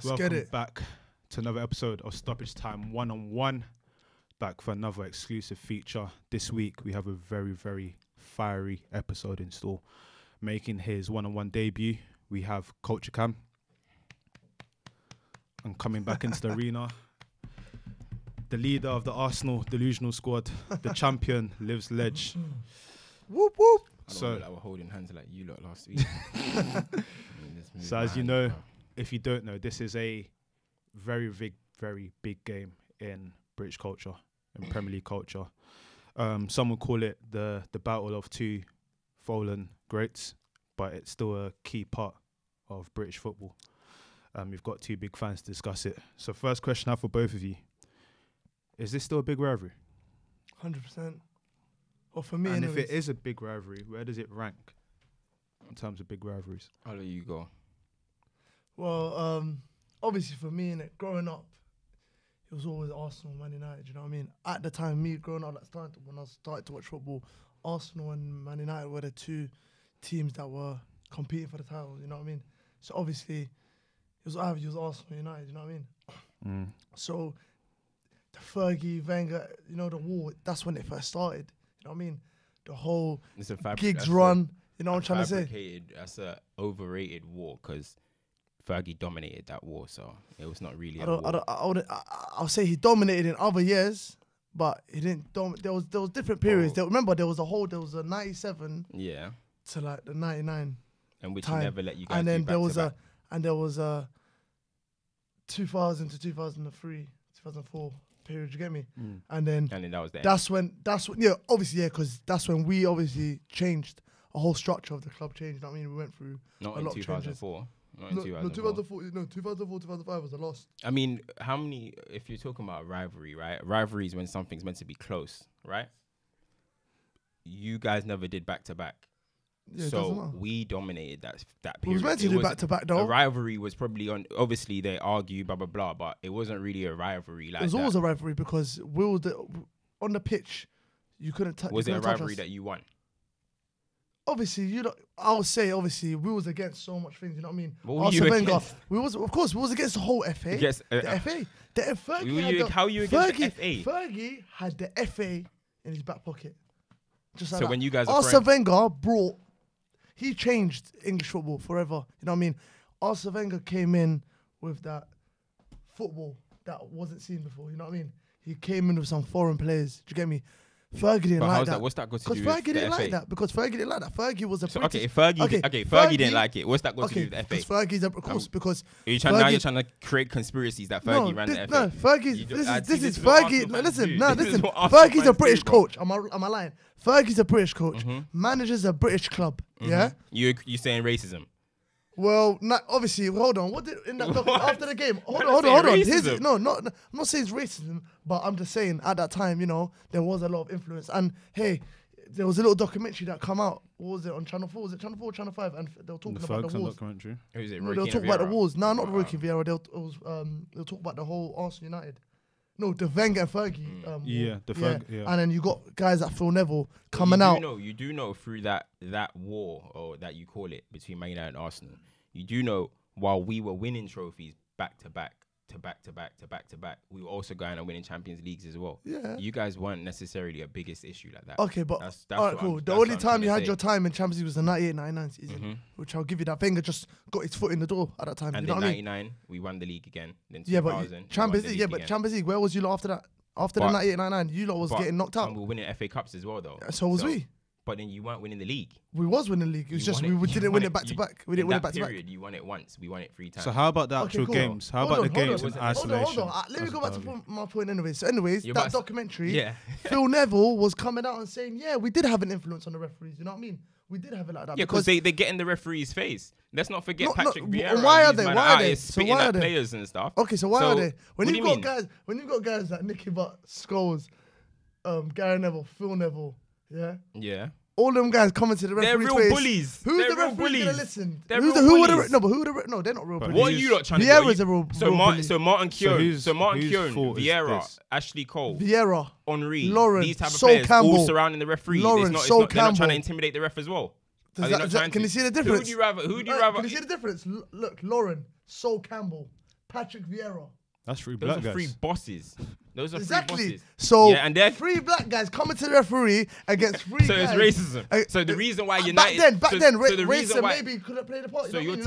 Welcome back to another episode of Stoppage Time One-on-One. Back for another exclusive feature. This week we have a very, very fiery episode in store. Making his one-on-one debut, we have Culture Cam. And coming back into the arena, the leader of the Arsenal delusional squad, the champion, Livz Ledge. Whoop whoop. So like we're holding hands like you lot last week. So as you know, if you don't know, this is a very big game in British culture, in Premier League culture. Some would call it the battle of two fallen greats, but it's still a key part of British football. We've got two big fans to discuss it. So first question I have for both of you. Is this still a big rivalry? 100%. Or for me, and anyways. if it is a big rivalry, where does it rank in terms of big rivalries? I'll let you go. Well, obviously for me, growing up, it was always Arsenal, Man United, you know what I mean? At the time, me growing up, when I started to watch football, Arsenal and Man United were the two teams that were competing for the title, you know what I mean? So obviously, it was either Arsenal or United, you know what I mean? So the Fergie, Wenger, you know, the war, that's when it first started, you know what I mean? The whole Giggs run, you know what I'm trying to say? That's an overrated war because Fergie dominated that war, so it was not really a war. I'll say he dominated in other years, but he didn't dominate. There was different periods. Remember, there was a 97 to like the 99. And which time. He never let you guys and then do there was back. there was a 2000 to 2003, 2004 period, you get me? And then that was the end. That's when, obviously, because that's when we obviously changed a whole structure of the club changed. I mean, we went through not a in lot 2004. of Not in 2004. 2005 was the last. I mean, how many, if you're talking about rivalry, right? Rivalry is when something's meant to be close, right? You guys never did back-to-back. Yeah, so we dominated that period. It was meant to do back-to-back, though. A rivalry was probably on, obviously they argue, blah, blah, blah, but it wasn't really a rivalry like that. It was always a rivalry because on the pitch, you couldn't touch us. Was it a rivalry that you won? Obviously, I would say, obviously, we was against so much things, you know what I mean? What were you against? We was against the whole FA. Yes, the FA. How you against the FA? Fergie had the FA in his back pocket. Just like so that. when you guys Arsene Wenger he changed English football forever. You know what I mean? Arsene Wenger came in with that football that wasn't seen before. You know what I mean? He came in with some foreign players. Do you get me? Fergie didn't like that. What's that got to do with Fergie the didn't FA? like that. Because Fergie didn't like that. Fergie was a British... If Fergie didn't like it, what's that got to do with the FA? Because Fergie's of course, because... You're trying to create conspiracies that Fergie ran the FA. No, Fergie's... This is Fergie... Listen. Fergie's a British coach. Am I lying? Fergie's a British coach. Manager's a British club. Yeah? You saying racism? Well, obviously, hold on. What did in that after the game? Hold on. I'm not saying it's racism, but I'm just saying at that time, you know, there was a lot of influence. And hey, there was a little documentary that come out. What was it on Channel 4? Was it Channel 4 or Channel 5? And they were talking about the wars. Documentary. Who is it? No, they'll talk about the wars. No, not Rocky Vieira. They'll talk about the whole Arsenal United. No, the Wenger and Fergie. And then you got guys like Phil Neville coming out. You do know through that war, or that you call it, between Man United and Arsenal, you do know while we were winning trophies back to back, we were also going and winning Champions Leagues as well. Yeah. You guys weren't necessarily a biggest issue like that. Okay, but that's all right, cool. The only time you had your time in Champions League was the 98-99 season, which I'll give you that. Wenger just got his foot in the door at that time. And you know then what 99, we won the league again. Then 2000, Champions League, where was you lot after that? After the 98-99, you lot was getting knocked out. And we were winning FA Cups as well, though. So was we. But then you weren't winning the league. We was winning the league. It was just we didn't win it back to back. We didn't win it back to back. You won it once. We won it 3 times. So how about the actual games? How about the games in isolation? Hold on. Let me go back to my point anyways. So anyways, that documentary, yeah. Phil Neville was coming out and saying, yeah, we did have an influence on the referees. You know what I mean? We did have it like that. Yeah, because they get in the referee's face. Let's not forget Patrick Vieira. Why are they? Spitting at players and stuff. Okay, so why are they? When you've got guys like Nicky Butt, Scholes, Gary Neville, Phil Neville, yeah. All them guys coming to the referee's They're real bullies. Who's the referee gonna listen? They're real bullies. No, they're not real bullies. What are you lot trying to do? Vieira's a real bully. So Martin Keown, Vieira, Ashley Cole, Henry, Lauren, these type of Sol players Campbell, all surrounding the referee. Lauren, They're not trying to intimidate the ref as well. Can you see the difference? Who do you rather? Can you see the difference? Look, Lauren, Sol Campbell, Patrick Vieira. That's three Those black are guys. three bosses. Those are Exactly. three bosses. So yeah, and they're 3 black guys coming to the referee against 3 so guys. it's racism. So the reason why United back then, so the reason racism why, maybe could have played a part. So you're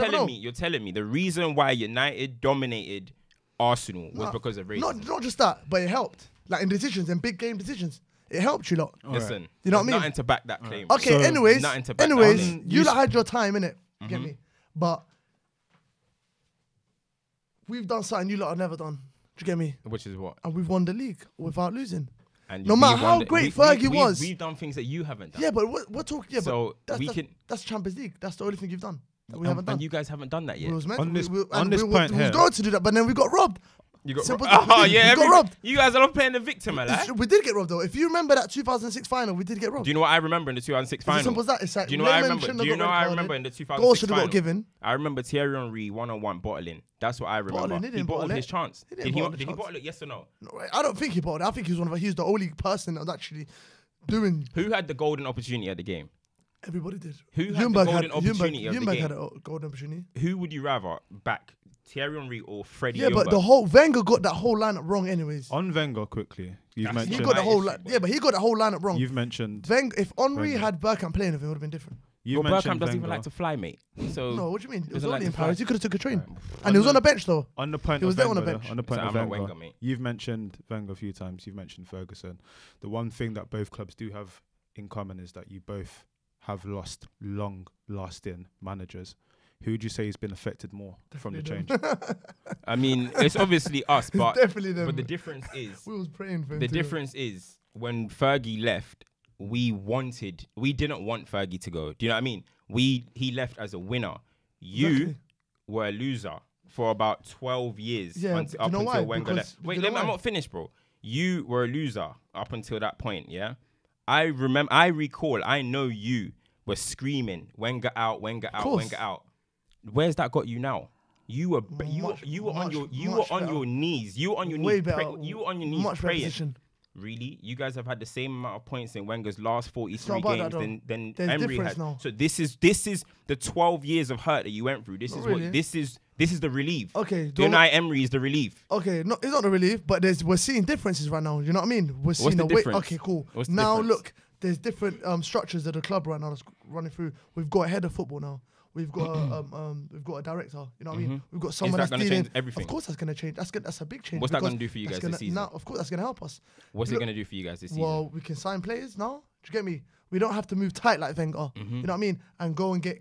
telling me the reason why United dominated Arsenal was because of racism. Not just that, but it helped. Like in decisions, in big game decisions, it helped you lot. Listen, you know what I mean? Nothing to back that claim. Okay, So, anyways, nothing to back that claim. you lot had your time, innit? Get me? But we've done something you lot have never done. Do you get me? Which is what? And we've won the league without losing. And No matter how great Fergie was. We've done things that you haven't done. Yeah, but we're talking. Yeah, So but we can. that's Champions League. That's the only thing you've done that we haven't done. And you guys haven't done that yet. We was meant On to- this- we- on and this we point was here- going to do that, but then we got robbed. You got Simple robbed. as- Oh we yeah, got robbed. You guys are not playing the victim, like. We did get robbed though. If you remember that 2006 final, we did get robbed. Do you know what I remember in the 2006 It's final? as simple as that. It's like Do you know what I Layman remember? shouldn't Do have you got know what I red remember carded. in the 2006 Goals should have final? got given. I remember Thierry Henry one-on-one bottling. That's what I remember. Bottling, he He didn't bottled bottle his it. chance. He didn't Did he bottle the chance. bottle it? Yes or no? No, I don't think he bottled it. I think he was the only person that was actually doing. Who had the golden opportunity at the game? Everybody did. Who had the golden opportunity of the Ljungberg game? had a golden opportunity. Who would you rather back, Thierry Henry or Freddie? Yeah, but Ljungberg? the whole Wenger got that whole lineup wrong, anyways. On Wenger, quickly. You've He He mentioned. got the whole United shit, yeah, but he got the whole lineup wrong. You've mentioned. If Henry Wenger. had Bergkamp playing with him, it would have been different. You Well, mentioned Bergkamp doesn't even Wenger. like to fly, mate. So No, what do you mean? It was Doesn't like only in to fly. Paris. He could have took a train, Right. and he was on the bench though. On the point He was of there on the Wenger, bench. on the point So of I'm not Wenger, Wenger, mate. you've mentioned Wenger a few times. You've mentioned Ferguson. The one thing that both clubs do have in common is that you both have lost long-lasting managers. Who would you say has been affected more from the change? I mean, it's obviously us, but Definitely them. but the difference is We was praying for him. the too. difference is when Fergie left, we didn't want Fergie to go. Do you know what I mean? He left as a winner. You Exactly. were a loser for about 12 years Yeah, up do you know until why? Wenger Because- left. do Wait, you know I'm why? not finished, bro. You were a loser up until that point, yeah? I recall, I know you were screaming, Wenger out, Wenger out, course. Wenger out. Where's that got you now? You were Much on your better. knees. You were on your Way knees. better. You were on your knees Much better praying. position. Really? You guys have had the same amount of points in Wenger's last 43 not about games that, than There's Emery difference had. now. So this is the 12 years of hurt that you went through. This Not is really. what this is the relief. Okay, Unai Emery is the relief. Okay, no, it's not a relief, but we're seeing differences right now. You know what I mean? We're seeing the a way. difference? Okay, cool. What's the Now difference? look, there's different structures of the club right now that's running through. We've got a head of football now. We've got a director. You know what I mean? We've got someone that that's gonna dealing. change everything? Of course, that's going to change. That's a big change. What's that because gonna do for you that's guys this season? Now, of course, that's going to help us. What's it Look, going to do for you guys this season? Well, we can sign players now. Do you get me? We don't have to move tight like Wenger. You know what I mean? And go and get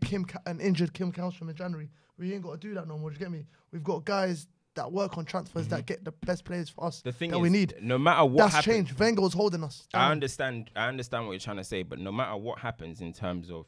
an injured Kim Kallstrom in January. We ain't got to do that no more. Do you get me? We've got guys that work on transfers that get the best players for us the thing that is, we need. no matter what That's happens, changed. Wenger was holding us I down. understand what you're trying to say, but no matter what happens in terms of,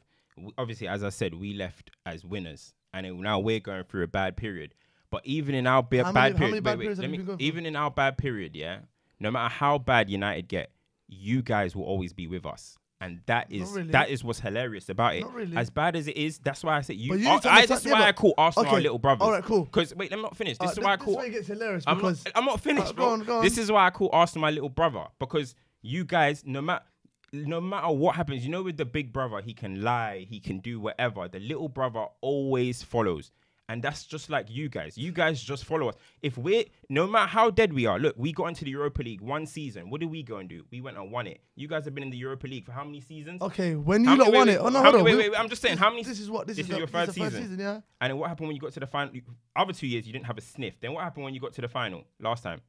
obviously, as I said, we left as winners, and now we're going through a bad period. But even in our bad many period, bad periods have you been going through? even in our bad period, yeah, no matter how bad United get, you guys will always be with us. And that really. is what's hilarious about it. Not really. As bad as it is, that's why I said you. But you need to understand- That's yeah, why I but- call Arsenal our okay, little brothers. all right, cool. Because wait, let me not finish. This is why I This call. is why it gets hilarious I'm because not finished, go bro. on. This is why I call Arsenal my little brother, because you guys, no matter what happens, you know, with the big brother, he can lie, he can do whatever. The little brother always follows. And that's just like you guys. You guys just follow us. No matter how dead we are, look, we got into the Europa League one season. What did we go and do? We went and won it. You guys have been in the Europa League for how many seasons? okay, when you How lot many- won wait, it. Oh wait, no, how hold on. many- wait, I'm just saying, how many? This is your This is the your first third season. season, yeah. And then what happened when you got to the final? Other 2 years, you didn't have a sniff. Then what happened when you got to the final last time?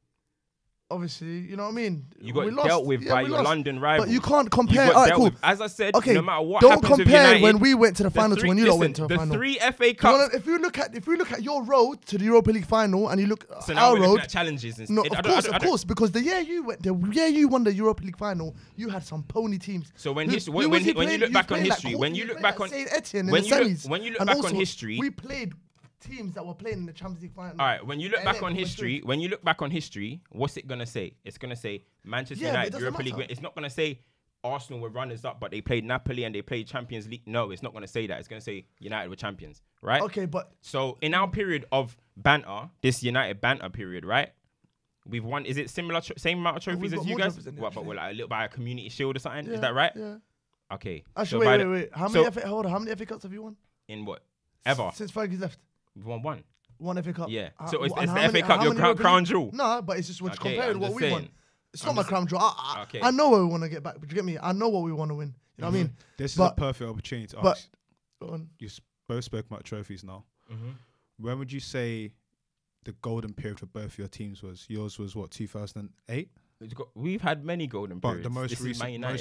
Obviously, you know what I mean. You got We lost. dealt with Yeah, by we your lost. London rivals. But you can't You compare. got All right, dealt cool. with. As I said, Okay, no matter what don't happens with compare United, when we went to the the finals to three- when you lot listen, went to the the final. 3 FA You Cups. wanna- if you look at your road to the Europa League final and you look So now our we're looking road, at challenges. And no, I of don't- course, because the year you won the Europa League final, you had some pony teams. So when Who- history, who when was he you playing? look He back on played like history, Courtney, when you he look played back like on Saint Etienne in when the you look- semis, when you look and back on also history- we played teams that were playing in the Champions League final. All right, when you look back on Madrid. history, what's it gonna say? It's gonna say Manchester Yeah, but it United doesn't Europa League matter. win. It's not gonna say Arsenal were runners up, but they played Napoli and they played Champions League. No, it's not gonna say that. It's gonna say United were champions, right? Okay, but So in our period of banter, this United banter period, right? We've won. Is it similar, same amount of trophies we've as got you more guys? trophies than you, What, but actually. we're like a little by a community shield or something. yeah, Is that right? Yeah. Okay. Actually, wait. How so- many FA Cups have you won In what? Ever? since Fergie's left? We've won one. 1 FA Cup. Yeah. So it's and the how FA many- Cup, how your many crown jewel. No, but it's just we're Okay, comparing I'm what just we saying. want. It's I'm not my just- crown jewel. Okay. I know where we want to get back, but you get me? I know what we want to win. You know what I mean? This is But- a perfect opportunity to but- ask. Go on. Both spoke about trophies now. When would you say the golden period for both your teams was? Yours was what, 2008? We've had many golden But periods. the most This is Man recent, United.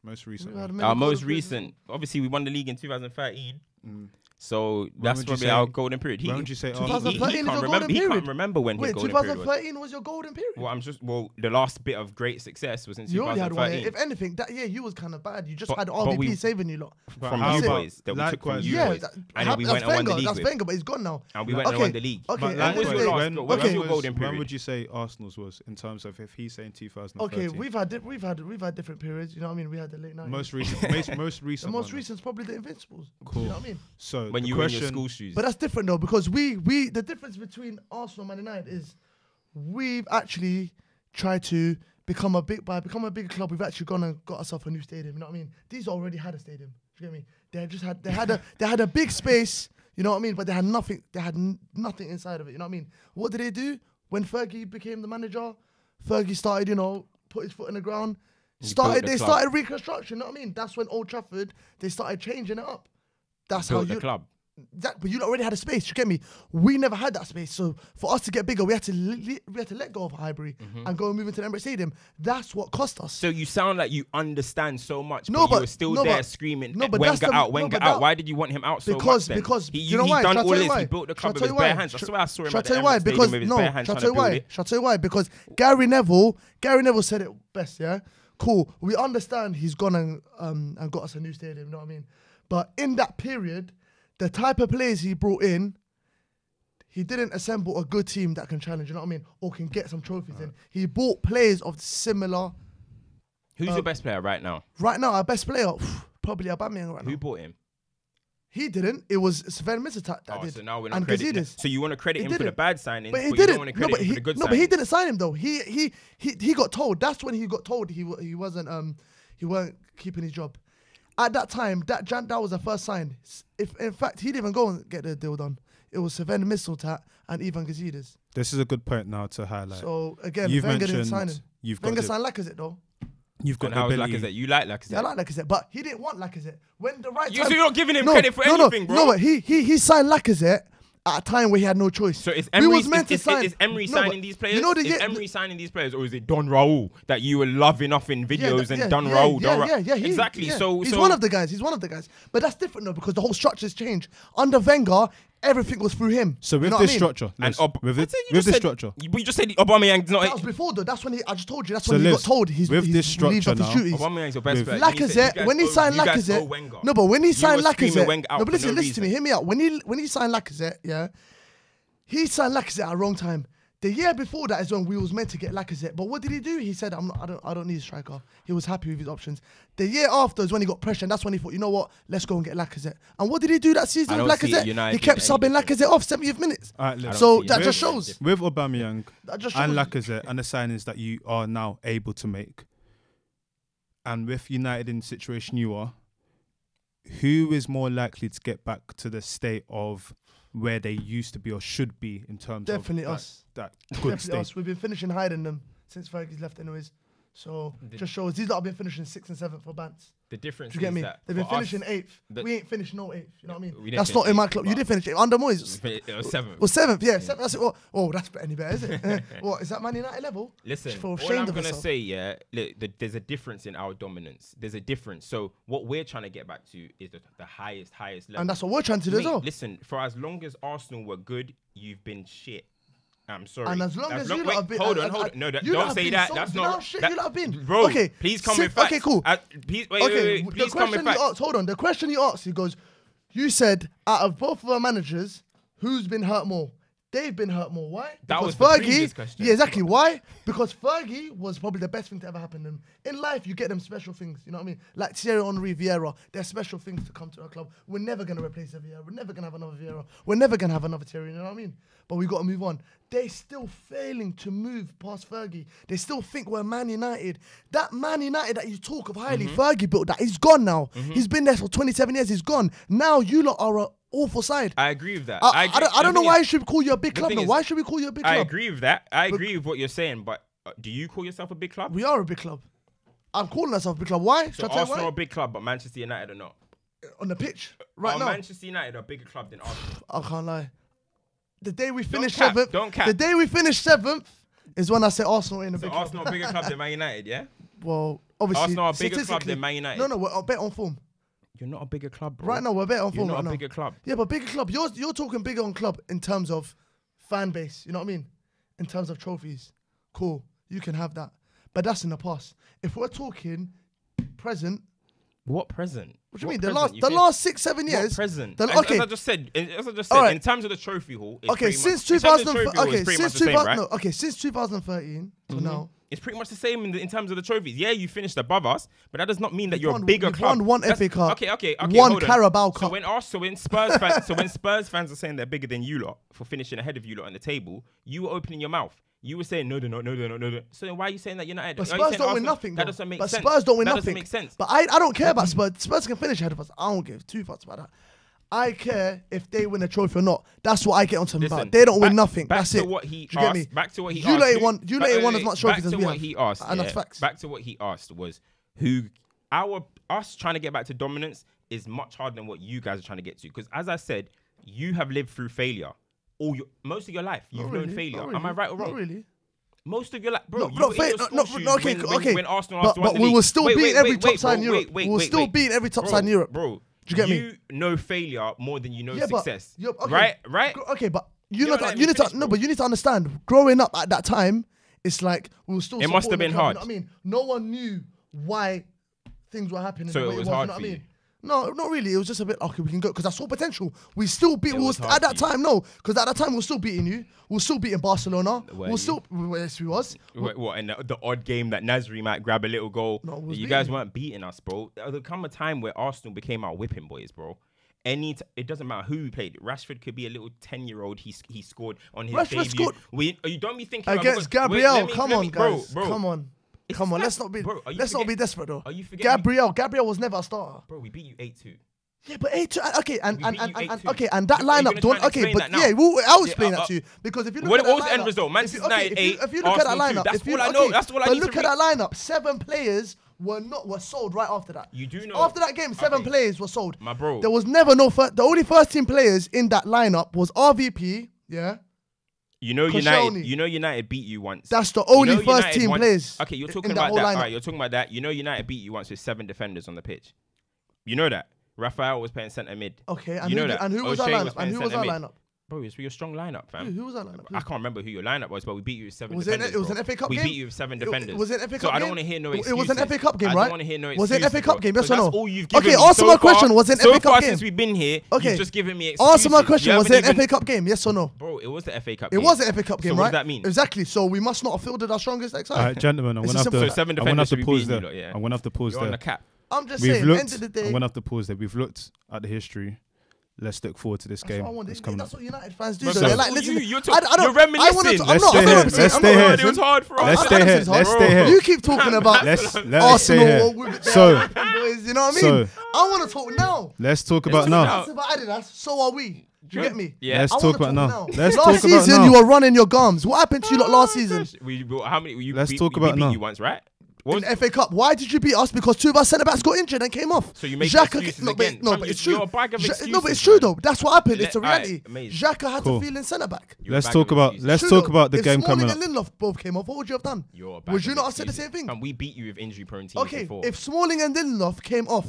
most recent. We've had one. many Our most golden periods. recent, obviously, we won the league in 2013. Mm. So that's would you probably say- our golden period. when would you say he, Arsenal? 2013 is your golden he period? can't remember when Wait, his golden period was. 2013 was your golden period. Well, the last bit of great success was in You already had one. 2013. If anything, that year you was kind of bad. You just But- had but RVP we- saving you lot. From how you about boys that we took from likewise- you Yeah, boys. that, And then we that's went and won the Wenger. league That's with. Wenger, but he's gone now. And we went and won the league. Okay, But and when was this your day- last when, goal? when When was your was- golden when period? would you say Arsenal's was in terms of if he's saying 2013? Okay, we've had different periods. You know what I mean? We had the late 90s. most recent, most The recent. most one. recent is probably the Invincibles. Cool. You know what I mean? So When the you were in your question- school shoes. But that's different though, because we the difference between Arsenal and Man United is we've actually tried to become a bigger club. We've actually gone and got ourselves a new stadium. You know what I mean? These already had a stadium. Do you get me? They had a big space. You know what I mean? But they had nothing. They had nothing inside of it. You know what I mean? What did they do when Fergie became the manager? Fergie started, put his foot in the ground. He Started built the club. reconstruction. You know what I mean? That's when Old Trafford they started changing it up. That's Built how the club. But you already had a space. You get me? We never had that space. So for us to get bigger, we had to let go of Highbury and go and move into the Emirates Stadium. That's what cost us. So you sound like you understand so much, No, but you but- were still no, there but- screaming, no, but that's Wenger the- out, no, Wenger but out. that- Why did you want him out so Because much then? you know why? He's Shall done I all tell you this. why? He built the Shall I club with tell his you bare why? hands. I swear I saw him Shall I at the tell you why? Emirates Stadium Because with his no. bare hands Shall I trying tell to you why? build it. Shall I tell you why? Because Gary Neville said it best. Yeah, cool. We understand he's gone and got us a new stadium. You know what I mean? But in that period, the type of players he brought in, he didn't assemble a good team that can challenge. You know what I mean? Or can get some trophies in. He bought players of similar. Who's your best player right now? Right now, our best player, probably Aubameyang right Who now. bought him? He didn't. It was Sven Mislintat that Oh, did. so now we're not and crediting. Gazidis. So you want to credit He him for the didn't. bad signings, But he you didn't. don't want to credit him for the good signings. But he didn't sign him though. He got told. That's when he got told he wasn't he weren't keeping his job. At that time, that was the first sign. If in fact he didn't even go and get the deal done. It was Sven Mislintat and Ivan Gazidis. This is a good point now to highlight. So again, You've Wenger didn't mentioned sign him. you've got Wenger the- signed Lacazette though. You've got And the how is ability. Lacazette? You like Lacazette? Yeah, I like Lacazette, but he didn't want Lacazette. When the right time, So you're not giving him credit for anything, bro. No, but he signed Lacazette at a time where he had no choice. So is We Emery, was meant to sign. is Emery No, signing but these players? You know the Is Emery signing these players, or is it Don Raul that you were loving off in videos and Don Raul? Yeah. Exactly. So he's one of the guys. He's one of the guys. But that's different though because the whole structure's changed. Under Wenger, everything was through him. So with You know this what I mean? structure, And Liz, with I'd say you this just said- structure, we just said Aubameyang's not. That was before though. That's when I just told you. That's So when he Liz, got told he's with this relieved structure of his now- duties. Aubameyang's your best With player. Lacazette, when he signed Lacazette, no, but when he signed Lacazette, no, but listen to me, hear me out. When he signed Lacazette, yeah, he signed Lacazette at the wrong time. The year before that is when we was meant to get Lacazette, but what did he do? He said, I don't need a striker. He was happy with his options. The year after is when he got pressure, and that's when he thought, you know what, let's go and get Lacazette. And what did he do that season I with don't see Lacazette? United He kept doing subbing anything. Lacazette off 70th minutes. Alright, Liz. So see that it. just shows. with Aubameyang That just and shows. Lacazette and the signings that you are now able to make, and with United in the situation you are, who is more likely to get back to the state of where they used to be or should be in terms Definitely of us. that good Definitely state? us. We've been finishing hiding them since Fergie's left anyways. So just shows these lot have been finishing 6th and 7th for Bants. The difference Do you get is me? that They've been for finishing us, 8th. the- We ain't finished no 8th. You know what I mean? We didn't That's not finish in my 8th, club. You but- did finish 8th. Under Moyes. It was 7th. Well, 7th, yeah. 7th, that's it. Oh, that's any better, is it? What, is that Man United level? Listen, Should feel all ashamed I'm of gonna herself. say, yeah, look, there's a difference in our dominance. There's a difference. So what we're trying to get back to is the highest level. And that's what we're trying to do as Mate, well. listen, for as long as Arsenal were good, you've been shit. I'm sorry. And as long as you lot wait, have been... hold and- on. and- No, you lot don't have say been that. so- That's you know not... how shit that- you lot have been. Bro, Okay, please come with facts. Okay, cool. Please, Okay, wait. the Please come with question facts. you asked, hold on. The question you asked, he goes, you said, out of both of our managers, who's been hurt more? They've been hurt more. Why? That Because was the previous question. Yeah, exactly. Why? Because Fergie was probably the best thing to ever happen to them. In life, you get them special things. You know what I mean? Like Thierry Henry, Vieira. They're special things to come to our club. We're never going to replace a Vieira. We're never going to have another Vieira. We're never going to have another Thierry. You know what I mean? But we got to move on. they're still failing to move past Fergie. They still think we're Man United. That Man United that you talk of highly, Fergie built that. He's gone now. He's been there for 27 years. He's gone. Now you lot are an awful side. I agree with that. I don't know why I should call you a big club. No, why should we call you a big club? I agree with that. I agree with what you're saying, but do you call yourself a big club? We are a big club. I'm calling myself a big club. Why? So Arsenal are a big club, but Manchester United are not. On the pitch right now. Manchester United are a bigger club than Arsenal. I can't lie. The day we finished seventh, the day we finished 7th is when I say Arsenal ain't a big club. Arsenal are a bigger club than Man United, yeah? Well, obviously, Arsenal are a bigger club than Man United. No, we're bet on form. You're not a bigger club, bro. Right now, we're bet on form. You're not a bigger club. Yeah, but bigger club. You're talking bigger on club in terms of fan base. You know what I mean? In terms of trophies. Cool. You can have that. But that's in the past. If we're talking present. What present? What do you mean? The last 6-7 years. What present? As I just said, right. in terms of the trophy hall, it's since 2013 to now. It's pretty much the same in terms of the trophies. Yeah, you finished above us, but that does not mean that you're a bigger club. Won one FA Cup. Okay. One Carabao Cup. So when Spurs fans are saying they're bigger than you lot for finishing ahead of you lot on the table, you were opening your mouth. You were saying no, they're not. So then why are you saying that you're not? But Spurs don't win nothing. That doesn't make sense. Spurs don't win nothing. That doesn't make sense. But I don't care about Spurs. Spurs can finish ahead of us. I don't give two fucks about that. I care if they win a trophy or not. That's what I get onto them about. They don't win nothing. That's it. Back to what he asked. You let it won as much trophies as we have. And that's facts. Back to what he asked was us trying to get back to dominance is much harder than what you guys are trying to get to. Because as I said, you have lived through failure. Most of your life, you've known failure. Am I right or wrong? Not really. Most of your life, bro. Okay. When Arsenal but we will still beat every top side in Europe. We will still beat every top side in Europe, bro. Do you get me? You know failure more than you know success. Right? Okay, but you need to understand. Growing up at that time, it's like we were still. It must have been hard. You know what I mean, no one knew why things were happening. So it was hard for you. No, not really. It was just a bit, okay, we can go. Because I saw potential. We still beat, at that time, no. Because at that time, we were still beating you. We were still beating Barcelona. Yes, we was. What, and the odd game that Nasri might grab a little goal. No, you guys weren't beating us, bro. There'll come a time where Arsenal became our whipping boys, bro. It doesn't matter who we played. Rashford could be a little 10-year-old. He scored on his debut. Scored. You don't be thinking against Gabriel. Come on, guys. Bro. Come on, let's not be desperate though. Are you forgetting? Gabriel was never a starter. Bro, we beat you 8-2. Yeah, but 8-2. Okay, and that lineup. I'll explain that to you because if you look at that lineup, what was the end result? Manchester United 8. If you look at that lineup, that's all I know. That's all I need to read. Look at that lineup. 7 players were sold right after that. You do know after that game, 7 players were sold. My bro, there was never the only first team players in that lineup was RVP. Yeah. You know United beat you once. That's the only first team players. Okay, you're talking about that. All right, you're talking about that. You know United beat you once with 7 defenders on the pitch. You know that. Raphael was playing centre mid. Okay, and who was our lineup? Bro, it was your strong lineup, fam. Who was that lineup? I can't remember who your lineup was, but we beat you with 7 defenders. It was an FA Cup game? We beat you with 7 defenders. Was it an FA Cup game? So I don't want to hear no excuses. It was an FA Cup game, right? I don't want to hear no excuses. Was it an FA Cup game, yes or no? That's all you've given me. Okay, answer my question. Was it an FA Cup game? So far since we've been here, you've just given me excuses. Answer my question. Was it an FA Cup game, yes or no? Bro, it was the FA Cup game. It was an FA Cup game, right? So what does that mean? Exactly. So we must not have fielded our strongest next time. Gentlemen, I'm going to have to pause there. I'm going to have to pause there. You're on the cap. I'm just saying, end of the day. I'm going to have to pause there. We've looked at the history. Let's look forward to this game. That's what United fans do. They're like, listen, you're reminiscing. Let's stay here. It was hard for us. Let's stay here. You keep talking about Arsenal with their boys. You know what I mean? I want to talk now. Let's talk about now. It's about Adidas. So are we. Do you get me? Yeah. Let's talk about now. Last season, you were running your gums. What happened to you last season? How many? Let's talk about now. You once, right? In the FA Cup, why did you beat us? Because 2 of our centre-backs got injured and came off. So you make excuses again. No, but it's true. You're a bag of excuses, no, but it's true though. That's what happened. It's a reality. Right, Xhaka had to feel in centre-back. Let's talk about the game coming up. If Smalling and Lindelof both came off, what would you have done? Would you not have said the same thing? And we beat you with injury-prone teams before. If Smalling and Lindelof came off,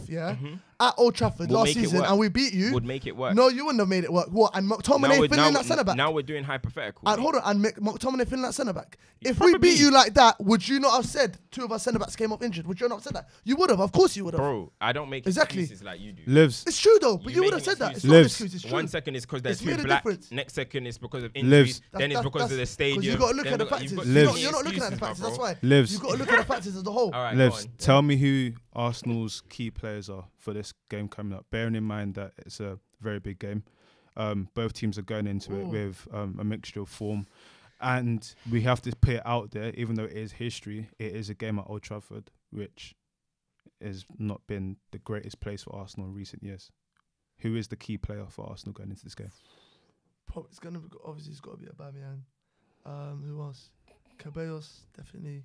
at Old Trafford last season and we beat you, would make it work. No, you wouldn't have made it work. What? And McTominay filling that centre back. Now we're doing hypothetical. And hold on, and McTominay filling that centre back. If we beat you like that, would you not have said 2 of our centre backs came off injured? Would you not have said that? You would have. Of course you would have. Bro, I don't make excuses like you do. Livz. It's true though, but you would have said that. It's not an excuse. It's true. 1 second is because they're too black. Next second is because of injuries. Then it's because of the stadium. You've got to look at the factors. You're not looking at the factors. That's why. You've got to look at the factors as a whole. Livz, tell me who Arsenal's key players are for this game coming up, bearing in mind that it's a very big game. Both teams are going into it with a mixture of form And we have to put it out there, even though it is history, it is a game at Old Trafford, which has not been the greatest place for Arsenal in recent years. Who is the key player for Arsenal going into this game? It's gonna be, obviously it's got to be Aubameyang. Who else? Cabellos, definitely.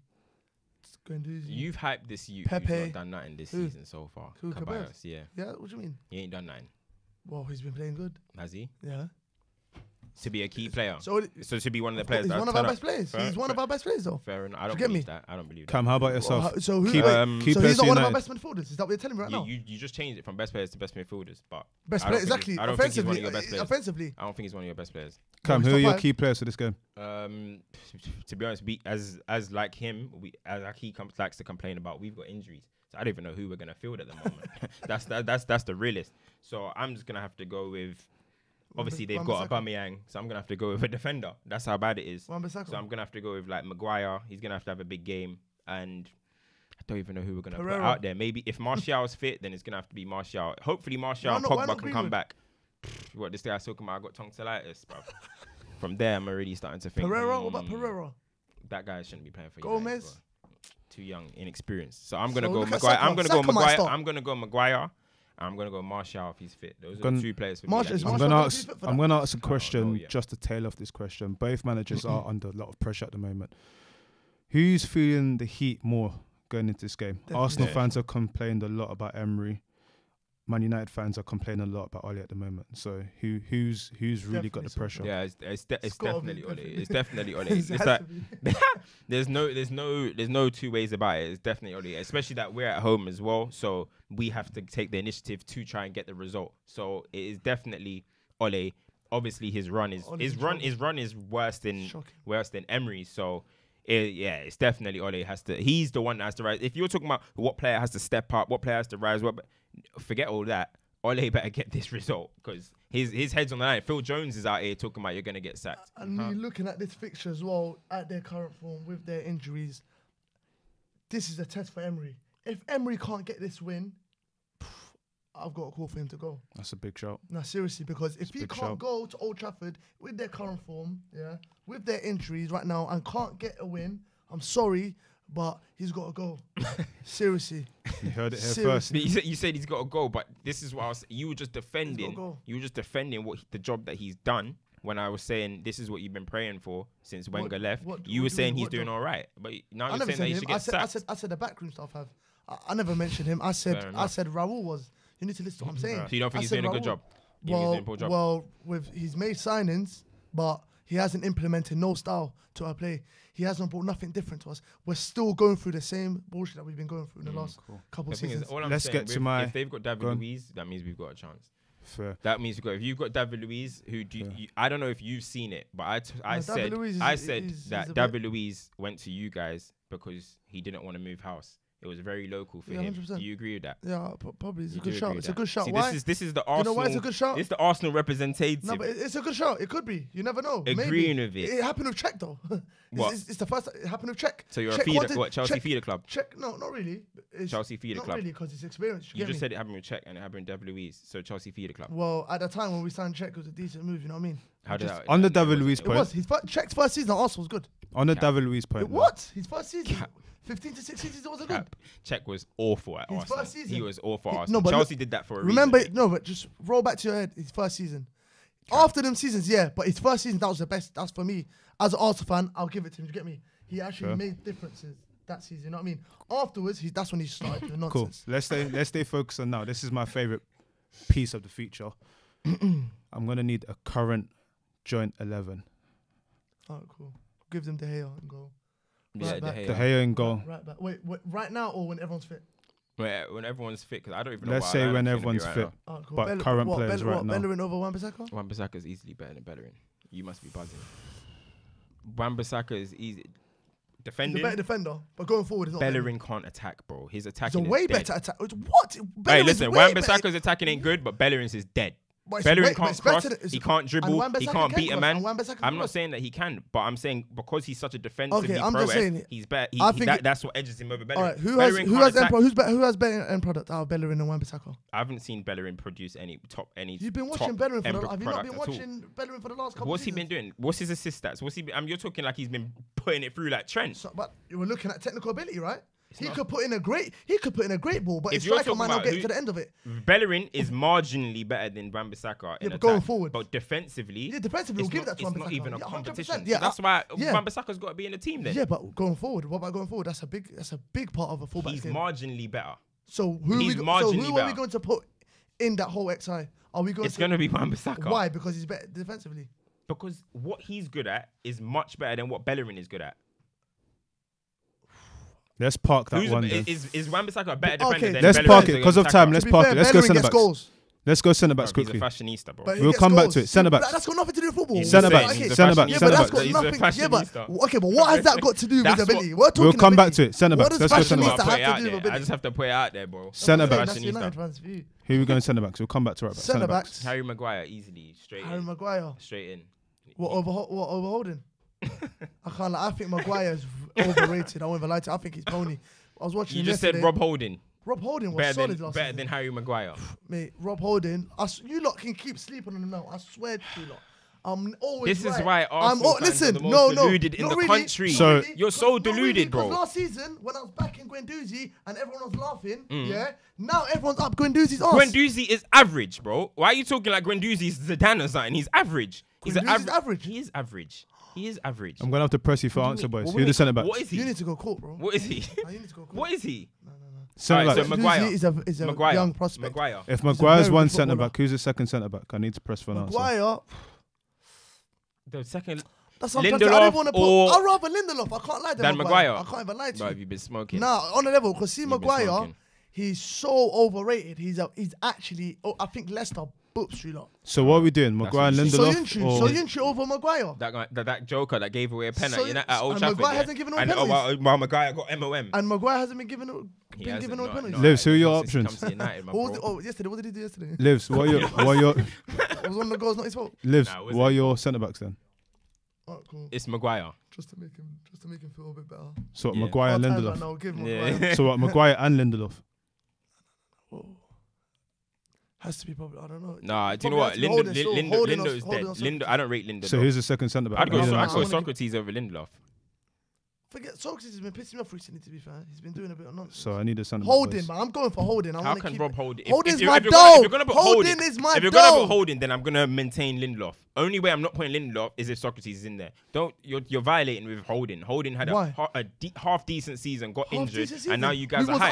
Guendouzi. You've hyped this youth. Pepe. Who's not done nothing this season so far. Who, Cabellos, yeah. Yeah, what do you mean? He ain't done nothing. Well, he's been playing good. Has he? Yeah. To be a key player. So to be one of the players. He's one of our best players. He's one of our best players, though. Fair enough. I don't get believe me? that. I don't believe that. Cam, how about yourself? So Key he's player not one of our United. best midfielders. Is that what you're telling me right now? You just changed it from best players to best midfielders, but Best I player, don't think exactly. I don't think he's one of Offensively, your best players. offensively. I don't think he's one of your best players. Cam, he's who are top your five. key players for this game? To be honest, as like him, as like he likes to complain about, we've got injuries. So I don't even know who we're gonna field at the moment. That's the realist. So I'm just gonna have to go with. Obviously, they've got Aubameyang, so I'm gonna have to go with a defender. That's how bad it is. So I'm gonna have to go with like Maguire. He's gonna have to have a big game, and I don't even know who we're gonna put out there. Maybe if Martial's fit, then it's gonna have to be Martial. Hopefully, Martial and Pogba can come back. What this guy's talking about? I got tonsillitis, bro. From there, I'm already starting to think. What about Pereira? That guy shouldn't be playing for you. Gomez. Too young, inexperienced. So I'm gonna go look at Maguire. Saka. I'm gonna go Saka might Maguire. start. I'm gonna go Maguire. I'm gonna go Martial if he's fit. Those are the two players for me. Martial- is I'm Martial gonna gonna be ask. fit for I'm that? gonna ask a question yet. just to tail off this question. Both managers are under a lot of pressure at the moment. Who's feeling the heat more going into this game? Definitely. Arsenal Yeah. fans have complained a lot about Emery. Man United fans are complaining a lot about Ole at the moment. So who's really got the Definitely pressure? Yeah, it's gotta be definitely Ole. definitely. It's definitely Ole. It It's has like to be. there's no two ways about it. It's definitely Ole, especially that we're at home as well. So we have to take the initiative to try and get the result. So it is definitely Ole. Obviously, his run is worse than Shocking. Emery. So. It's definitely Ole he's the one that has to rise. If you're talking about what player has to step up, what player has to rise, forget all that. Ole better get this result because his head's on the line. Phil Jones is out here talking about you're going to get sacked. And me looking at this fixture as well, at their current form, with their injuries, this is a test for Emery. If Emery can't get this win, I've got a call for him to go. That's a big shout. No, seriously, because if he big can't shout. go to Old Trafford with their current form, with their injuries right now, and can't get a win, I'm sorry, but he's got to go. Seriously. You heard it here Seriously. first. You said he's got to go, but this is what I was. You were just defending. You were just defending the job that he's done. When I was saying this is what you've been praying for since Wenger left, you were saying he's doing all right, but now you're saying that he should get sacked. I said the backroom staff have. I never mentioned him. I said Raul was. You need to listen to what I'm saying. So you don't think he's doing a good job? Well, he's made signings, but he hasn't implemented no style to our play. He hasn't brought nothing different to us. We're still going through the same bullshit that we've been going through in the last couple of seasons. Let's get to my. If they've got David Luiz, that means we've got a chance. Fair. That means we've got. If you've got David Luiz, I don't know if you've seen it, but I said that David Luiz went to you guys because he didn't want to move house. It was very local for him. 100%. Do you agree with that? Yeah, probably. It's a good shout. It's a good shout. See, Why? This is the Arsenal. You know why it's a good shout? It's the Arsenal representative. No, but it's a good shout. It could be. You never know. Agreeing with it. It happened with Czech though. What? It's the first. It happened with Czech. So you're Czech a feeder. wanted- What, Chelsea Czech- feeder club? Czech? No, not really. It's Chelsea feeder not club. really, because it's experience. You just said it happened with Czech and it happened with David Luiz. So Chelsea feeder club. Well, at the time when we signed Czech, it was a decent move. You know what I mean? How did that? On the David Luiz It point. was Czech's first season at Arsenal was good. On the David Luiz point. What? His first season, 15 to 16 seasons wasn't good. Czech was awful at His Arsenal. first season. He was awful at No, Arsenal. but Chelsea did that for a Remember, reason. no, but just roll back to your head. His first season. After them seasons, yeah, but his first season, that was the best. That's for me. As an Arsenal fan, I'll give it to him. You get me? He actually made differences that season. You know what I mean? Afterwards, that's when he started doing Cool. nonsense. Let's stay focused on now. This is my favorite piece of the feature. I'm gonna need a current joint 11. Alright, cool. Give them De Gea and go. Yeah, Right back. De Gea in goal. Right back. Wait, right now or when everyone's fit? When everyone's fit, because I don't even know. Let's say when everyone's fit. Alright, cool. But current players right now. Bellerin over Wan-Bissaka? Wan-Bissaka is easily better than Bellerin. You must be buzzing. Wan-Bissaka is easy. He's Defending. a better defender, but going forward is not. Bellerin can't attack, bro. His He's attacking a way is dead. better attack. What? Hey, Bellerin's listen, way Wan-Bissaka's attacking ain't good, but Bellerin's is dead. Bellerin can't cross. He can't dribble. He can't beat a man. I'm not cross. saying that he can, but I'm saying because he's such a defensively I'm just saying he's better. That's what edges him over Bellerin. All right, who has better end product out of Bellerin and Wan-Bissaka? I haven't seen Bellerin produce any. You've been watching Bellerin for have you not been watching Bellerin for the last couple? What's he been doing? What's his assist stats? You're talking like he's been putting it through like Trent. But you were looking at technical ability, right? He could put in a great ball, but his you're striker might not get to the end of it. Bellerin is marginally better than Wan-Bissaka in but going forward. But defensively, we'll give that to Wan-Bissaka. It's not even a competition. Yeah, so that's why Wan-Bissaka's got to be in the team then. Yeah, but going forward, what about going forward? That's a big part of a fullback. He's marginally better. So who are we going to put in that whole XI? It's going to be Wan-Bissaka. Why? Because he's better defensively. Because what he's good at is much better than what Bellerin is good at. Let's park that one. Is Wan-Bissaka a better defender than let's Bellerin? Park it because of time. Let's park it. Let's go centre backs. Let's go centre backs quickly. He's a fashionista, bro. We'll come back to it. Centre backs. That's got nothing to do with football. Centre backs. Centre backs. Yeah, but that's got nothing. Yeah, but okay, but what has that got to do with ability? We'll come back to it. Centre backs. Let's go centre backs. I just have to put it out there, bro. Centre backs. Who are we going centre backs? We'll come back to right back. Centre backs. Harry Maguire easily straight in. Harry Maguire straight in. What overholding? I can't lie. I think Maguire's overrated. I won't even lie to you. I think he's pony. I was watching. You just said Rob Holding. Rob Holding was solid last season. Better than Harry Maguire. Mate, Rob Holding. You lot can keep sleeping on him now. I swear to you lot. I'm always This is why Arsenal fans are the most deluded in the country. So you're so deluded, bro. Because last season, when I was back in Guendouzi and everyone was laughing, now everyone's up Guendouzi's arse. Guendouzi is average, bro. Why are you talking like Guendouzi's Zidane or something? He's average. He's average. He is average. He is average. I'm going to have to press you for answer, boys. Who's the centre back? What is he? You need to go court, bro. What is he? You need to go court. What is he? No. Centre back. So Maguire is a young prospect. Maguire. If Maguire's one centre back, who's the second centre back? I need to press for an answer. Maguire. The second. That's what I'm trying to, I don't want to put. I'd rather Lindelof. I can't lie to Maguire. I can't even lie to you. Bro, have you been smoking? Nah, on the level, because Maguire, he's so overrated. He's actually, I think Leicester books you lot. So what are we doing? Maguire and Lindelof? Soyuncu over Maguire. That joker that gave away a penalty at Old Trafford. Maguire hasn't given away penalties. While Maguire got MOM. And Maguire hasn't been given away penalties. Livz, who are your options? Yesterday, what did he do yesterday? Livz, what are your It was one of the goals, not his fault. Livz, what are your centre backs then? Alright, cool. It's Maguire. Just to make him feel a bit better. So Maguire and Lindelof. No, give Maguire. So what? Maguire and Lindelof. Whoa. Has to be probably. I don't know. Nah, do you know what? Lindo is dead. Lindo, I don't rate Lindo. So who's the second centre back? I'd go Socrates over Lindelof. Forget Socrates has been pissing me off recently. To be fair, he's been doing a bit of nonsense. So I need a centre back. Holding, man. I'm going for Holding. How can Rob Holding? Holding's my dog. Holding is my dog. If you're gonna put Holding, then I'm gonna maintain Lindelof. Only way I'm not putting Lindelof is if Socrates is in there. You're violating with Holding. Holding had a half decent season, got injured, and now you guys are hyped.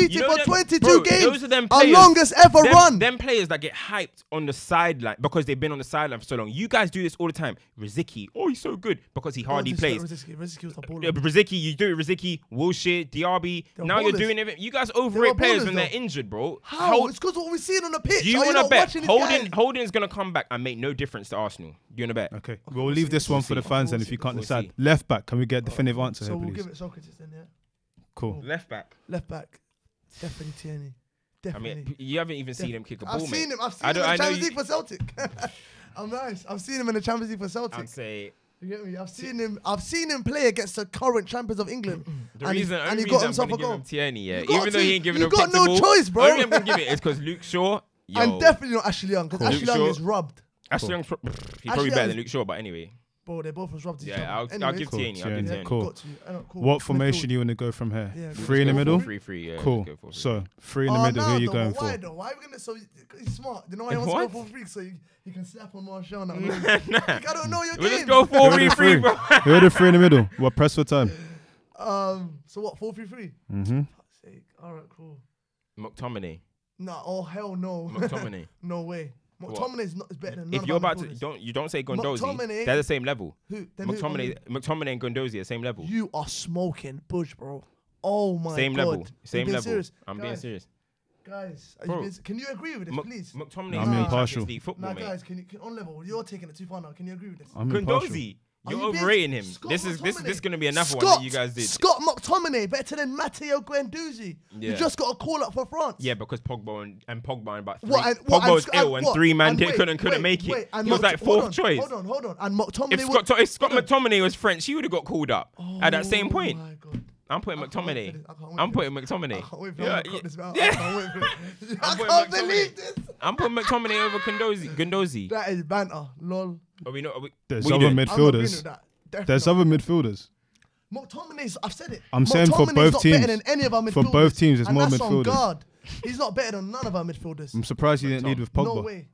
He was undefeated for 22 games. Those are them our players, longest ever run. Them players that get hyped on the sideline because they've been on the sideline for so long. You guys do this all the time. Riziki, he's so good because he hardly plays. Riziki was the baller. Riziki, you do it. Riziki, Wilshere, Diaby. Now you're doing it. You guys overrate players when they're injured, bro. How? It's because what we're seeing on the pitch. Do you want to bet Holding's gonna come back and make no difference to Arsenal? Do you want to bet? Okay, we'll leave this one for the fans then if you can't decide. Left back, can we get a definitive answer here, please? So we'll give it Socrates then, yeah? Cool. Left back. Definitely Tierney. Definitely. I mean, you haven't even seen him kick a ball, I've seen him in the Champions League for Celtic. I'm nice. I've seen him in the Champions League for Celtic. I'd say... You get me? I've seen him play against the current champions of England. And he got himself a goal. Tierney, yeah. Even though he ain't giving him got no choice, bro. Only I'm going to give it is because Luke Shaw... And definitely not Ashley Young, because Ashley Young is rubbed. Ashley Young's probably better than Luke Shaw, but anyway. Bro, they both was rubbed. Yeah, I'll give Tierney. Cool. What formation you want to go from here? Yeah, 3 in the middle? 3-3, yeah. Cool. So, 3 in the middle, who are you going for? Why though? Why are we going to... So, he's smart. You know why he wants to go for 3? So you can snap on Martial now. I don't know your game. We'll just go 4-3-3, bro. Who are the 3 in the middle? What, press for time? So what, 4-3-3? Mm-hmm. Fuck's sake. All right, cool. McTominay. Nah, oh hell no. McTominay. No way. McTominay is better than. If you're about to, don't say Gondozi. They're the same level. McTominay and Gondozi are the same level. You are smoking bush, bro. Oh my god. Same level. Same level. Serious? I'm being serious. Guys, can you agree with this, please? McTominay I'm impartial. Football, guys, on level, you're taking it too far now. Can you agree with this? Gondozi. You're overrating him. This is gonna be another one that you guys did. Scott McTominay better than Matteo Guendouzi. Yeah. You just got a call up for France. Yeah, because Pogba and about three. Pogba was ill and 3 man couldn't make it. He was like fourth choice. Hold on. And McTominay. If Scott McTominay was French, he would have got called up at that same point. Oh my God. I'm putting McTominay. I'm putting McTominay. I can't wait for I can't believe this. I'm putting McTominay over Guendouzi. That is banter. Lol. There's other midfielders. There's other midfielders. McTominay's, I've said it. I'm saying for both teams. Better than any of our midfielders. For both teams, there's more that's midfielders. On guard. He's not better than none of our midfielders. I'm surprised you didn't lead with Pogba. No way.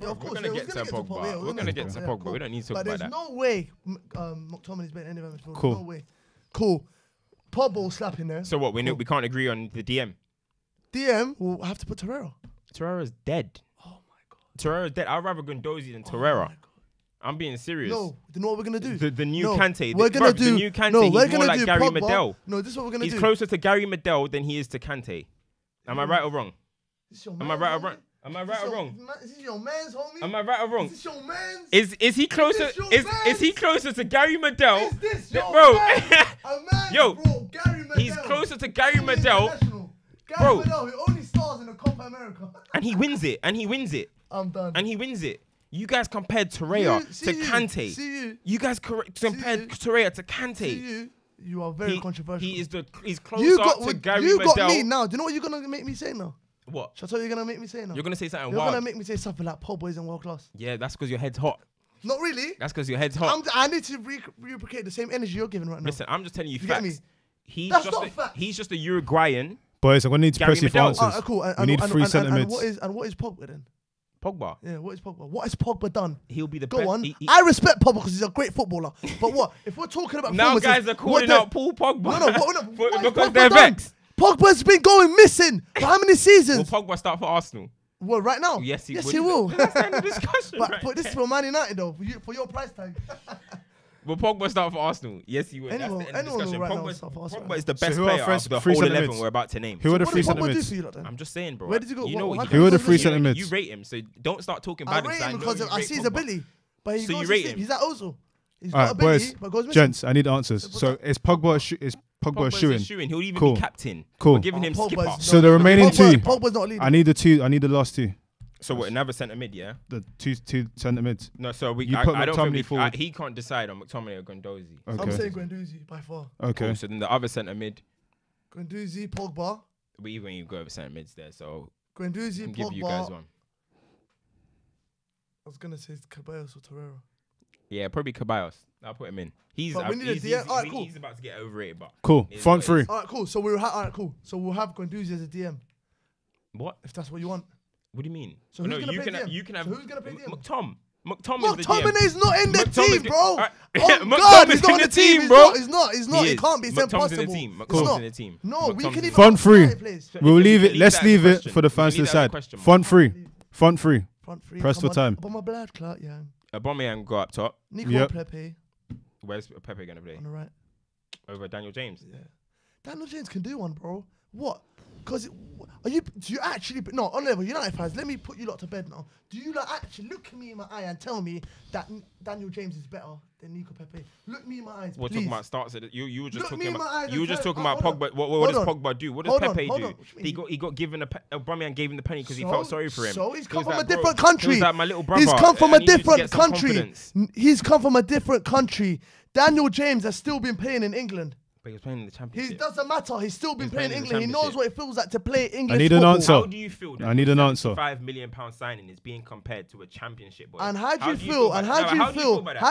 Yeah, of course, we're gonna get to Pogba. We're gonna get to Pogba. We don't need to talk about that. There's no way McTominay's better than any of our midfielders. Cool. No way. Cool. Pogba slapping there. So what? We can't agree on the DM. DM, we'll have to put Torreira. Torreira's dead. Oh my God. Torreira's dead. I'd rather Guendouzi than Torreira. I'm being serious. No, then what we're gonna do? The new Kante. We're gonna do. The new Kante. No, we're he's more gonna like do Gary Pogba. Medel. No, this is what we're gonna do. He's closer to Gary Medel than he is to Kante. Am I right or wrong? Am I right or wrong? Am I right or wrong? Is this your man's, homie? Am I right or wrong? Is this your man's? Is he closer? Is he closer to Gary Medel? Is this your bro? man? A man, Yo, bro, Gary Medel. He's closer to Gary Medel. Gary Medel, he only stars in the Copa America. And he wins it. I'm done. And he wins it. You guys compared Torreira to Kante. You guys compared Torreira to Kante. You are very controversial. He's closer to Gary Medel. You got me now. Do you know what you're gonna make me say now? What? Shall I tell you, you're gonna make me say now? You're gonna say something You're wild. gonna make me say something like Pogba isn't world class. Yeah, that's because your head's hot. Not really. That's because your head's hot. I need to reciprocate the same energy you're giving right now. Listen, I'm just telling you Get facts. me? That's not facts. He's just a Uruguayan. Boys, I'm gonna need to press you for answers. Alright, cool. We need 3 centre mids. What is Pogba then? Pogba. Yeah, what is Pogba? What has Pogba done? He'll be the Go best. on. I respect Pogba because he's a great footballer. But what? If we're talking about now guys are calling out Paul Pogba. No. Because they're vexed. Pogba's been going missing for how many seasons? Will Pogba start for Arsenal? Well, right now? Yes, he will. That's the discussion. But this is for Man United though, for your price tag. Will Pogba start for Arsenal? Yes, he will. That's the end of the discussion. Pogba is the best player of the whole 11 we're about to name. Who are the 3 centre mids? I'm just saying, bro. Where did you go? You know what? Who are the 3 centre mids? You rate him, so don't start talking I bad. rate him because I see his ability. But so you rate him? He's at Ozil. He's All got right, ability, boys, but goes missing. gents, I need answers. So is Pogba a shoo-in? He'll even be captain. Cool. We're giving him skipper. So the remaining 2. Pogba's not leading. I need the last 2. So what? Another centre mid, yeah. The two centre mids. No, so You put I don't McTominay think forward. he can't decide on McTominay or Guendouzi. Okay. I'm saying Guendouzi by far. Okay. Cool, so then the other centre mid, Guendouzi, Pogba. we even you go over centre mids there, so Guendouzi, I'll Pogba. give you guys one. I was gonna say Ceballos or Torreira. Yeah, probably Ceballos. I'll put him in. He's But we need a DM. Alright, cool. He's about to get overrated, but Cool. it is Front what it 3. is. Alright, cool. So we'll have So we'll have Guendouzi as a DM, What? if that's what you want. What do you mean? So who's no, gonna you play can DM? you can have So who's gonna play DM? McTominay's the DM. McTominay's not in the McTominay's team, bro. Alright. Oh McTominay's God, he's not in on the the team, team, bro. He's not. He It can't be. It's McTominay's in the impossible. team. It's McTominay's not. in the team. No, we McTominay's can in even. the Front 3. Plays. We'll leave it. leave Let's that as a leave it question. for the We fans to leave that as a decide. question, Front 3. Front 3. Front 3. Press for time. But my blood clot, yeah. Aubameyang go up top. Nico Yep. Pepe Where's Pepe gonna play? on the right. Over Daniel James. Yeah. Daniel James can do one, bro. What? Because do you actually, no, on level, United fans, let me put you lot to bed now. Do you like actually look at me in my eye and tell me that Daniel James is better than Nico Pepe? Look me in my eyes, We're please. talking about starts. You were just Look talking me in my about. eyes You were and just tell- talking about hold on. Pogba. What does Hold on. Pogba do? What does Hold on, Pepe hold do? on. What do you mean? He got given Aubameyang gave him the penny because he So- felt sorry for him. So he's He come was from a like, bro, different he was country. like, my little brother. He's come from a I need you to different get some country. confidence. He's come from a different country. Daniel James has still been playing in England. But he was playing in the He Championship. doesn't matter. He's still been He's playing in playing in the England. He knows Championship. what it feels like to play English need an football. answer. How do you feel that I need an answer. £5 million signing is being compared to a championship? Boy? And how do you feel? And how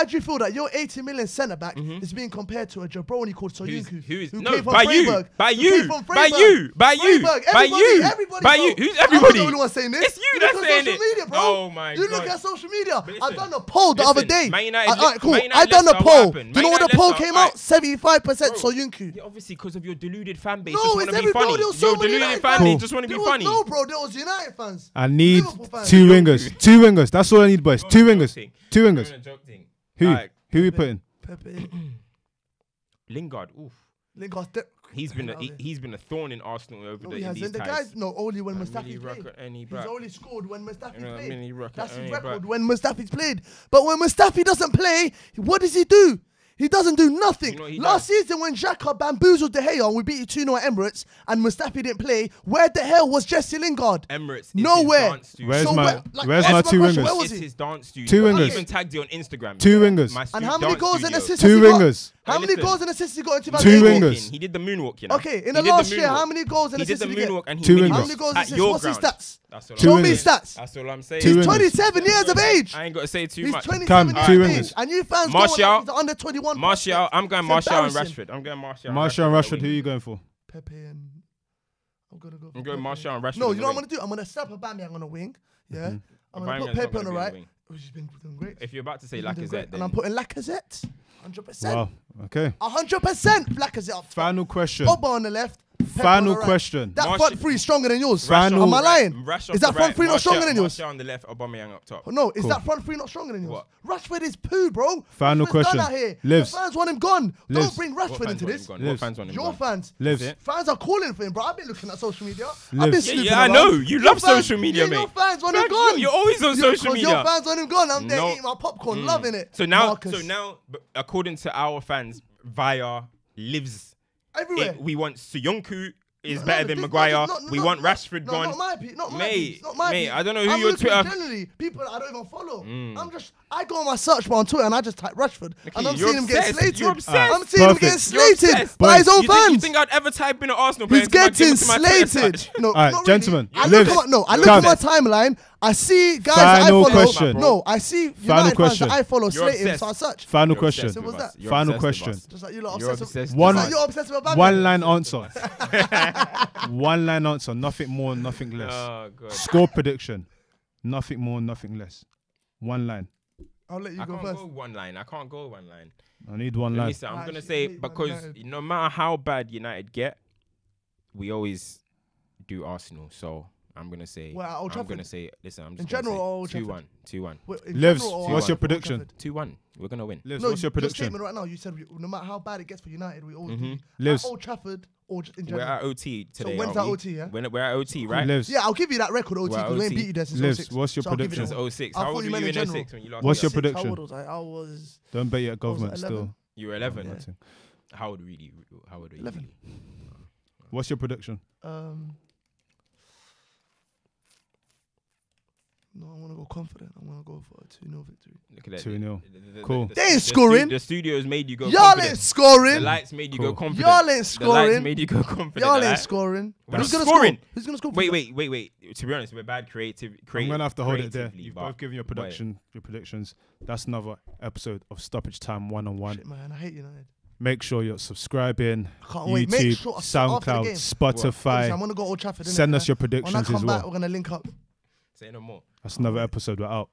do you feel that your 80 million centre back is being compared to a jabroni called Soyuncu? Who is who no came from by you, Freiburg, by who you, came from by Freiburg. you, by you, Freiburg, by everybody, you, everybody, by bro. you. Who's I'm everybody? not the only one saying this. It's you Look that's at saying social it. media, bro. Oh my You look God. at social media. But I've listen, done a poll the other day. Man United, Alright, cool. Man United I done a Leicester, poll. what Do happened? you know Man what the United poll Leicester, came alright. out? 75% Bro, Soyuncu. Yeah, obviously because of your deluded fan base. No, Just it's want to be everybody. funny. There was so Your many deluded United fan fans. base just want to be There was- funny. No, bro. There was United fans. I need Liverpool fans. 2 wingers. 2 wingers. That's all I need, boys. 2 wingers. 2 wingers. Who? Alright. Who we putting? Pepe. Lingard. Oof. Lingard's he's been a thorn in Arsenal over in these the ties. guys, no, only when Mustafi's played. He's only scored when Mustafi's played. That's his record when Mustafi's played. But when Mustafi doesn't play, what does he do? He doesn't do nothing. Last season when Xhaka bamboozled De Gea and we beat you 2-0 at Emirates and Mustafi didn't play, where the hell was Jesse Lingard? Emirates. Nowhere. Where's my two wingers? Where was it's he? his dance studio. 2 wingers. I even tagged you on Instagram. 2 wingers. And how many goals and assists 2 wingers. How many goals and assists he got in 2 2018? wingers. He did the moonwalk, you know. Okay, in the last year, how many goals and assists did he get? Moonwalk and he 2 mini wingers. How many goals and at assists? your What's his ground. stats? Two Show me wingers. his stats. That's all I'm saying. Two He's wingers. 27 years of age. I ain't got to say too He's much. 27 years 2 of wingers. age. And you fans Martial. going like he's under 21. Martial. I'm going It's Martial and embarrassing. Rashford. I'm going Martial. Martial and Rashford, who are you going for? Pepe and... I'm going to go for I'm going Pepe. Martial and Rashford. No, you know what I'm going to do? I'm going to step Aubameyang on a wing. Yeah. I'm going to put Pepe on the right. Which has been doing great. If you're about to say He's been doing great. Lacazette, And I'm putting Lacazette. 100%. Wow. Okay. 100% Lacazette up. Final question. Pogba on the left. Pepe Final on the right. question. That front three is stronger than yours. Final- Am I lying? Rashford Is that front three not stronger than yours? Martial on the left, Aubameyang up top. No, is that front three not stronger than yours? What? Rashford is poo, bro. Final Rashford's question. done out here. Livz. The fans want him gone. Livz. Don't bring What Rashford fans into want this. him gone? What fans want him Your gone? fans. Livz. Fans are calling for him, bro. I've been looking at social media. Livz. I've been Yeah, snooping Yeah, I around. know. You Your love fans- social media, Your mate. fans want him gone. You're always on social Because your media. fans want him gone. I'm there No. eating my popcorn, loving it. So now, Marcus. according to our fans, via Livz, Everywhere. we want Suyuncu is No, better than this- Maguire. not- We not- want not- Rashford no, gone. Not my piece. Not my Mate, piece. Not my mate, piece. I don't know who I'm your looking Twitter- generally people I don't even follow. I go on my search bar on Twitter and I just type Rashford and I'm you're seeing him get obsessed. slated. You're obsessed. I'm seeing him Perfect. getting You're slated obsessed. by his own You fans. think I'd ever type in an Arsenal player? He's and give getting him to my Twitter slated. search? No, All right, not gentlemen, Really. I look Livz. at my, I look Come. at my timeline. I see guys that I Final follow. question. No, I see United Final fans question. that I follow You're slated, obsessed. so I search. Final You're question. obsessed So with what's us. that? You're Final obsessed with question. us. Just like you lot You're obsessed obsessed with One- with just like you're obsessed with Aubameyang. One line answer. One line answer. Nothing more, nothing less. Oh, God. Score prediction. Nothing more, nothing less. One line. I'll let you I go can't first. go one line. I can't go one line. I need one Let me line. say, I'm Actually, gonna say hate Man because United. no matter how bad United get, we always do Arsenal. So I'm gonna say. Well, at Old I'm Trafford? gonna say. Listen, I'm just In gonna general say or Old 2-1. 2-1. Wait, in Livz, general or what's your Old prediction? Trafford? 2-1. We're gonna win. Livz, No, what's your your prediction? statement right now, you said no matter how bad it gets for United, we always do. Livz. At Old Trafford or in We're general. at OT today. when's aren't that we? OT, yeah? We're at OT, right? Livz, Yeah, I'll give you that record OT Well, because we ain't OT. beat you there since Livz, 06. what's your So I'll give you prediction? that Since one. 06. I How thought old you were you meant in in 06 when you last? What's your played? prediction? How old was I? I was don't bet your government 11. still. You were 11. Yeah. How old really? How old are you? 11. Really? What's your prediction? No, I want to go confident. I want to go for a 2-0 victory. Look at that. 2-0. The- Cool. the- They ain't the scoring. The studios made you go Y'all confident. ain't The scoring. lights made you Cool. go confident. Y'all ain't The lights scoring. made you go confident. Y'all the ain't light- scoring. We're Who's not gonna scoring. score? Who's gonna score? for Wait. you? To be honest, we're bad creative. I'm gonna have to hold it there. creatively, You've but- both given your but- predictions. That's another episode of Stoppage Time 1-on-1. Shit, man, I hate United. Make sure you're subscribing. I can't wait. Make YouTube, sure after the SoundCloud, game. Spotify. Obviously, I'm gonna go Old Trafford. innit? Send us your When I predictions come as back, well. we're gonna link up. Say no more. That's another episode. We're out.